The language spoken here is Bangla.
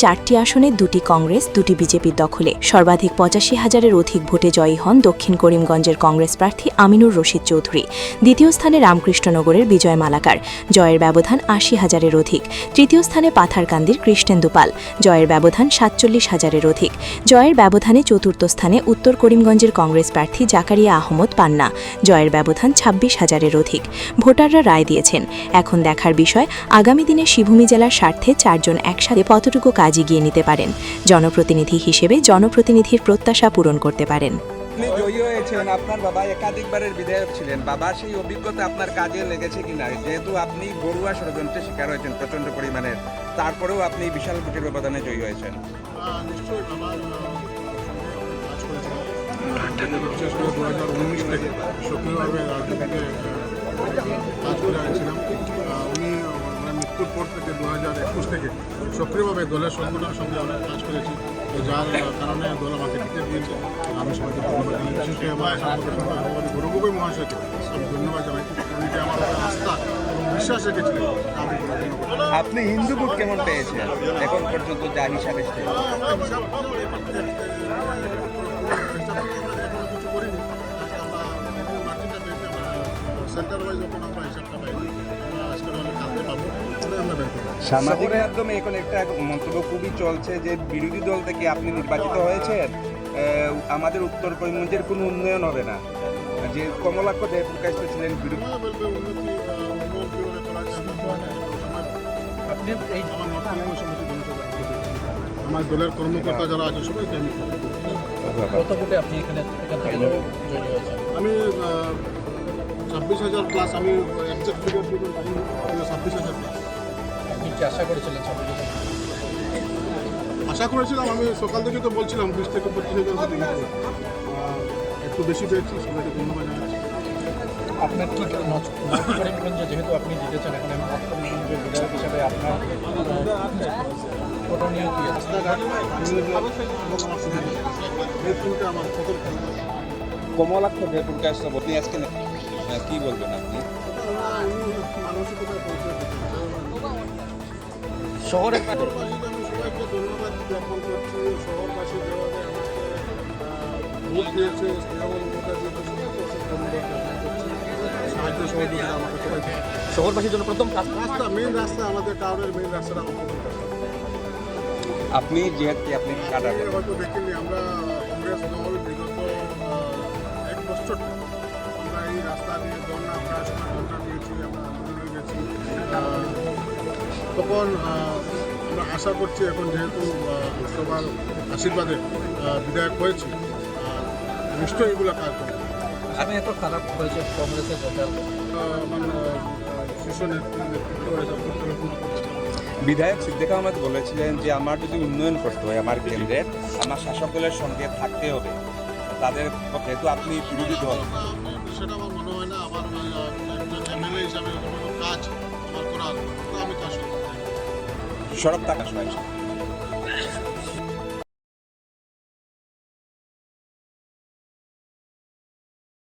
4টি আসনে 2টি কংগ্রেস 2টি বিজেপির দখলে। সর্বাধিক 85,000-এর অধিক ভোটে জয়ী হন দক্ষিণ করিমগঞ্জের কংগ্রেস প্রার্থী আমিনুর রশিদ চৌধুরী। দ্বিতীয় স্থানে রামকৃষ্ণনগরের বিজয় মালাকার, জয়ের ব্যবধান 80,000-এর অধিক। তৃতীয় স্থানে পাথারকান্দির কৃষ্ণেন্দু পাল, জয়ের ব্যবধান 47,000-এর অধিক। জয়ের ব্যবধানে চতুর্থ স্থানে উত্তর করিমগঞ্জের কংগ্রেস প্রার্থী জাকারিয়া আহমদ পান্না, জয়ের ব্যবধান 26,000-এর অধিক। ভোটাররা রায় দিয়েছেন। এখন দেখার বিষয় আগামী দিনে শিবভূমি জেলার স্বার্থে 4 জন একসাথে কতটুকু কাজ এগিয়ে নিতে পারেন, জনপ্রতিনিধি হিসেবে জনপ্রতিনিধির প্রত্যাশা পূরণ করতে পারেন। আপনি জয়ী হয়েছেন, আপনার বাবা একাধিকবারের বিধায়ক ছিলেন, বাবার সেই অভিজ্ঞতা আপনার কাজে লেগেছে কিনা? যেহেতু আপনি বড়ুয়া ষড়যন্ত্রের শিকার হয়েছেন প্রচণ্ড পরিমাণের, তারপরেও আপনি বিশাল ভোটের ব্যবধানে জয়ী হয়েছেন। নিশ্চয়ই বাবার কাজ করেছিলাম, বিশেষ করে 2019 থেকে সক্রিয়ভাবে রাজনীতিতে কাজ করে আসছিলাম। উনি মৃত্যুর পর থেকে 2021 থেকে সক্রিয়ভাবে দলের সংগঠনের সঙ্গে অনেক কাজ করেছি, তো যার কারণে দল আমাকে টিকিট দিয়েছে। আমি সবাইকে ধন্যবাদ জানাই, বিশেষ করে আমার সভাপতি গৌরবগোই মহাশয়কে আমি ধন্যবাদ জানাই। উনি যে আমার আস্থা এবং বিশ্বাস রেখেছিলেন, আমি আপনি হিন্দু ভোট কেমন পেয়েছেন এখন পর্যন্ত যা হিসাবে? কিছু করিনি, সেন্টার ওয়াইজ যখন আমরা হিসাবটা পাইনি, আজকে কালকে পাবো, আমরা বের করবো। সামাজিক মাধ্যমে এখন একটা মন্তব্য খুবই চলছে যে বিরোধী দল থেকে আপনি নির্বাচিত হয়েছেন, আমাদের উত্তর করিমগঞ্জের কোনো উন্নয়ন হবে না, যে কমলাক্ষ দেব প্রকাশ ছিলেন বিরোধী। আমার দলের কর্মকর্তা যারা আছে সবাইকে আমি আমি 26,000 প্লাস, আমি একজাক্ট ফিগার দিতে পারি 26,000 প্লাস। আপনি কি আশা করেছিলেন? আশা করেছিলাম, আমি সকাল থেকে তো বলছিলাম 20 থেকে 25,000 মতো দিতে, একটু বেশি পেয়েছি, সবাইকে ধন্যবাদ জানাচ্ছি। আপনার কি করিমগঞ্জে যেহেতু আপনি জিতেছেন, এখন করিমগঞ্জের বিধায়ক হিসাবে আপনার করণীয় কি? রাস্তাঘাট এই তিনটা আমার প্রথম। কমলাক্ষ দেব প্রকাশ আপনি আজকে কি বলবেন আপনি? মানসিকতা পৌঁছে শহরে শহরবাসীকে আমি সবাইকে ধন্যবাদ জ্ঞাপন করছি। শহরবাসী যেভাবে আমাকে ভোট দিয়েছে, স্নেহবল ভোটা দিয়েছে, সবাইকে অসংখ্য ধন্যবাদ জ্ঞাপন করছি। সাহায্য সহযোগিতা আমাকে সবাইকে। শহরবাসীর জন্য প্রথম রাস্তা, মেইন রাস্তা, আমাদের টাউনের মেইন রাস্তাটা প্রথম রাস্তা। আপনি যেহেতু আপনি কাটাবেন, হয়তো দেখিনি, আমরা কংগ্রেস দল বিগত 1 বছর আমরা এই রাস্তা নিয়ে ধর্ণা, প্রায় সময় ধর্ণা দিয়েছি, আমরা আন্দোলনে গেছি। তখন আমরা আশা করছি এখন যেহেতু সবার আশীর্বাদে বিধায়ক হয়েছি, নিশ্চয়ই এগুলো কাজ করবে। আমি এত খারাপ হয়েছে কংগ্রেসের সরকার, আমার শীর্ষ নেতৃত্ব করেছে। বিধায়ক সিদ্দিক আহমেদ বলেছিলেন যে আমার যদি উন্নয়ন করতে হয় আমার কেন্দ্রের, আমার শাসক দলের সঙ্গে থাকতে হবে তাদের, যেহেতু আপনি বিরোধী দল। সেটা আমার মনে হয় না, আমার একজন এমএলএ হিসাবে কোনো কাজ আমার করার, আমি কাজ করব। সড়ক থাকা